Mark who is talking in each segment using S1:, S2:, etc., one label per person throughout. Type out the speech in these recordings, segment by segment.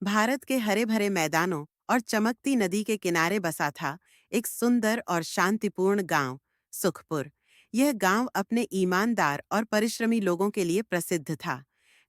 S1: भारत के हरे भरे मैदानों और चमकती नदी के किनारे बसा था एक सुंदर और शांतिपूर्ण गांव, सुखपुर। यह गांव अपने ईमानदार और परिश्रमी लोगों के लिए प्रसिद्ध था।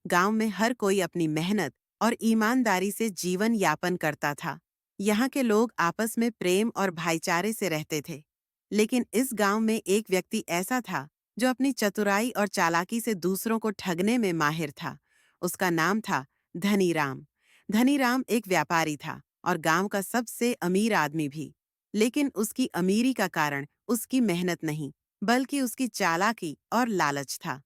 S1: गांव में हर कोई अपनी मेहनत और ईमानदारी से जीवन यापन करता था। यहाँ के लोग आपस में प्रेम और भाईचारे से रहते थे। लेकिन इस गांव में एक व्यक्ति ऐसा था जो अपनी चतुराई और चालाकी से दूसरों को ठगने में माहिर था। उसका नाम था धनीराम। धनीराम एक व्यापारी था और गांव का सबसे अमीर आदमी भी। लेकिन उसकी अमीरी का कारण उसकी मेहनत नहीं, बल्कि उसकी चालाकी और लालच था।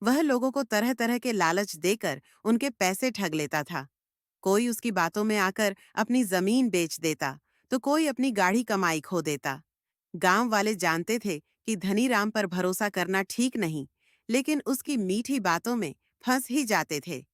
S1: वह लोगों को तरह तरह के लालच देकर उनके पैसे ठग लेता था। कोई उसकी बातों में आकर अपनी जमीन बेच देता, तो कोई अपनी गाढ़ी कमाई खो देता। गांव वाले जानते थे कि धनीराम पर भरोसा करना ठीक नहीं, लेकिन उसकी मीठी बातों में फंस ही जाते थे।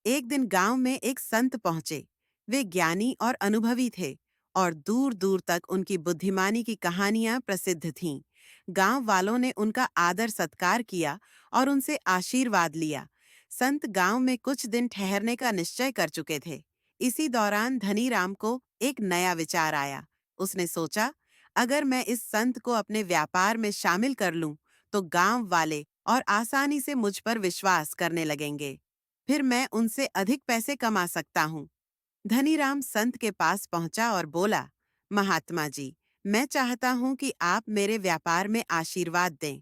S1: एक दिन गांव में एक संत पहुंचे। वे ज्ञानी और अनुभवी थे और दूर दूर तक उनकी बुद्धिमानी की कहानियां प्रसिद्ध थीं। गांव वालों ने उनका आदर सत्कार किया और उनसे आशीर्वाद लिया। संत गांव में कुछ दिन ठहरने का निश्चय कर चुके थे। इसी दौरान धनीराम को एक नया विचार आया। उसने सोचा, अगर मैं इस संत को अपने व्यापार में शामिल कर लूं, तो गांव वाले और आसानी से मुझ पर विश्वास करने लगेंगे। फिर मैं उनसे अधिक पैसे कमा सकता हूँ। धनीराम संत के पास पहुंचा और बोला, महात्मा जी, मैं चाहता हूँ कि आप मेरे व्यापार में आशीर्वाद दें।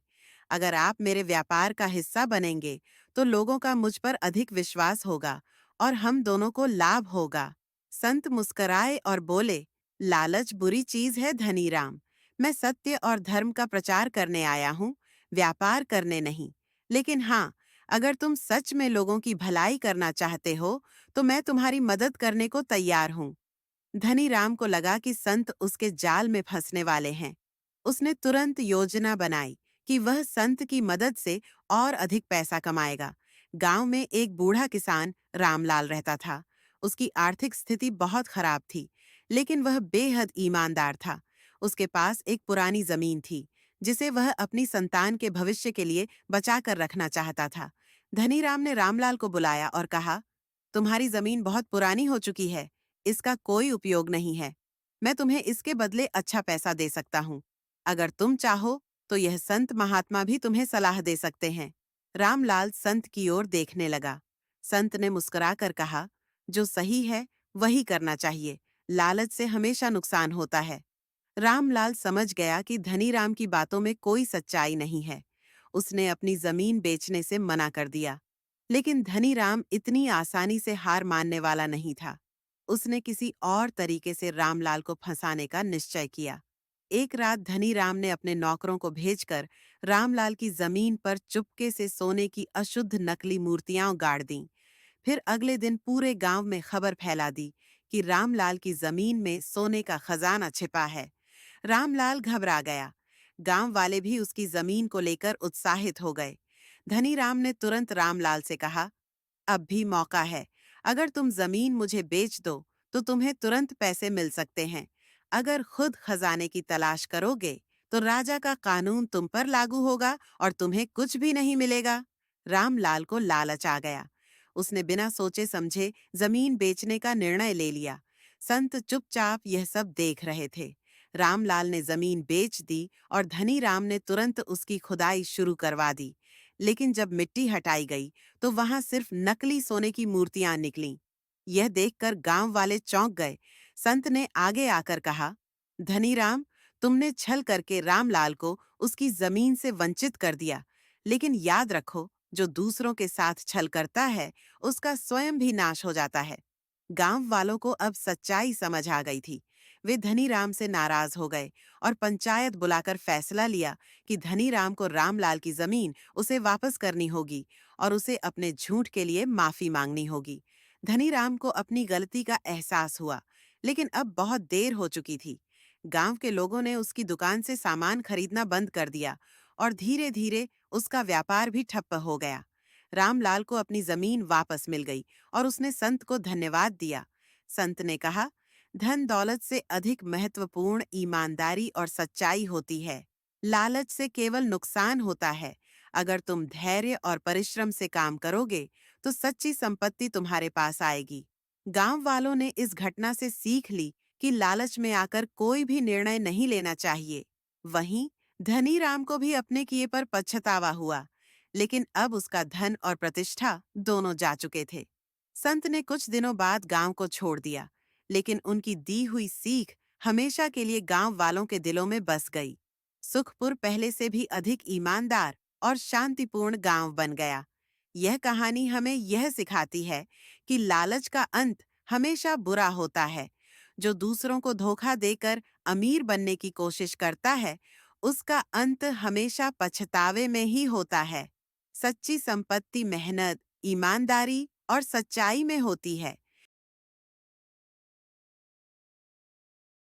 S1: अगर आप मेरे व्यापार का हिस्सा बनेंगे, तो लोगों का मुझ पर अधिक विश्वास होगा और हम दोनों को लाभ होगा। संत मुस्कराए और बोले, लालच बुरी चीज है धनीराम। मैं सत्य और धर्म का प्रचार करने आया हूँ, व्यापार करने नहीं। लेकिन हाँ, अगर तुम सच में लोगों की भलाई करना चाहते हो, तो मैं तुम्हारी मदद करने को तैयार हूँ। धनीराम को लगा कि संत उसके जाल में फंसने वाले हैं। उसने तुरंत योजना बनाई कि वह संत की मदद से और अधिक पैसा कमाएगा। गांव में एक बूढ़ा किसान रामलाल रहता था। उसकी आर्थिक स्थिति बहुत खराब थी, लेकिन वह बेहद ईमानदार था। उसके पास एक पुरानी जमीन थी, जिसे वह अपनी संतान के भविष्य के लिए बचा कर रखना चाहता था। धनीराम ने रामलाल को बुलाया और कहा, तुम्हारी जमीन बहुत पुरानी हो चुकी है, इसका कोई उपयोग नहीं है। मैं तुम्हें इसके बदले अच्छा पैसा दे सकता हूँ। अगर तुम चाहो, तो यह संत महात्मा भी तुम्हें सलाह दे सकते हैं। रामलाल संत की ओर देखने लगा। संत ने मुस्कुराकर कहा, जो सही है वही करना चाहिए। लालच से हमेशा नुकसान होता है। रामलाल समझ गया कि धनीराम की बातों में कोई सच्चाई नहीं है। उसने अपनी जमीन बेचने से मना कर दिया। लेकिन धनीराम इतनी आसानी से हार मानने वाला नहीं था। उसने किसी और तरीके से रामलाल को फंसाने का निश्चय किया। एक रात धनीराम ने अपने नौकरों को भेजकर रामलाल की जमीन पर चुपके से सोने की अशुद्ध नकली मूर्तियां गाड़ दीं। फिर अगले दिन पूरे गांव में खबर फैला दी कि रामलाल की जमीन में सोने का खजाना छिपा है। रामलाल घबरा गया। गांव वाले भी उसकी जमीन को लेकर उत्साहित हो गए। धनीराम ने तुरंत रामलाल से कहा, अब भी मौका है। अगर तुम जमीन मुझे बेच दो, तो तुम्हें तुरंत पैसे मिल सकते हैं। अगर खुद खजाने की तलाश करोगे, तो राजा का कानून तुम पर लागू होगा और तुम्हें कुछ भी नहीं मिलेगा। रामलाल को लालच आ गया। उसने बिना सोचे समझे जमीन बेचने का निर्णय ले लिया। संत चुपचाप यह सब देख रहे थे। रामलाल ने जमीन बेच दी और धनीराम ने तुरंत उसकी खुदाई शुरू करवा दी। लेकिन जब मिट्टी हटाई गई, तो वहां सिर्फ नकली सोने की मूर्तियां निकलीं। यह देखकर गांव वाले चौंक गए। संत ने आगे आकर कहा, धनीराम, तुमने छल करके रामलाल को उसकी जमीन से वंचित कर दिया। लेकिन याद रखो, जो दूसरों के साथ छल करता है, उसका स्वयं भी नाश हो जाता है। गांव वालों को अब सच्चाई समझ आ गई थी। वे धनीराम से नाराज हो गए और पंचायत बुलाकर फैसला लिया कि धनीराम को रामलाल की जमीन उसे वापस करनी होगी और उसे अपने झूठ के लिए माफी मांगनी होगी। धनीराम को अपनी गलती का एहसास हुआ, लेकिन अब बहुत देर हो चुकी थी। गांव के लोगों ने उसकी दुकान से सामान खरीदना बंद कर दिया और धीरे धीरे उसका व्यापार भी ठप्प हो गया। रामलाल को अपनी जमीन वापस मिल गई और उसने संत को धन्यवाद दिया। संत ने कहा, धन दौलत से अधिक महत्वपूर्ण ईमानदारी और सच्चाई होती है। लालच से केवल नुकसान होता है। अगर तुम धैर्य और परिश्रम से काम करोगे, तो सच्ची संपत्ति तुम्हारे पास आएगी। गांव वालों ने इस घटना से सीख ली कि लालच में आकर कोई भी निर्णय नहीं लेना चाहिए। वहीं धनी राम को भी अपने किए पर पछतावा हुआ, लेकिन अब उसका धन और प्रतिष्ठा दोनों जा चुके थे। संत ने कुछ दिनों बाद गांव को छोड़ दिया, लेकिन उनकी दी हुई सीख हमेशा के लिए गांव वालों के दिलों में बस गई। सुखपुर पहले से भी अधिक ईमानदार और शांतिपूर्ण गांव बन गया। यह कहानी हमें यह सिखाती है कि लालच का अंत हमेशा बुरा होता है। जो दूसरों को धोखा देकर अमीर बनने की कोशिश करता है, उसका अंत हमेशा पछतावे में ही होता है। सच्ची संपत्ति मेहनत, ईमानदारी और सच्चाई में होती है,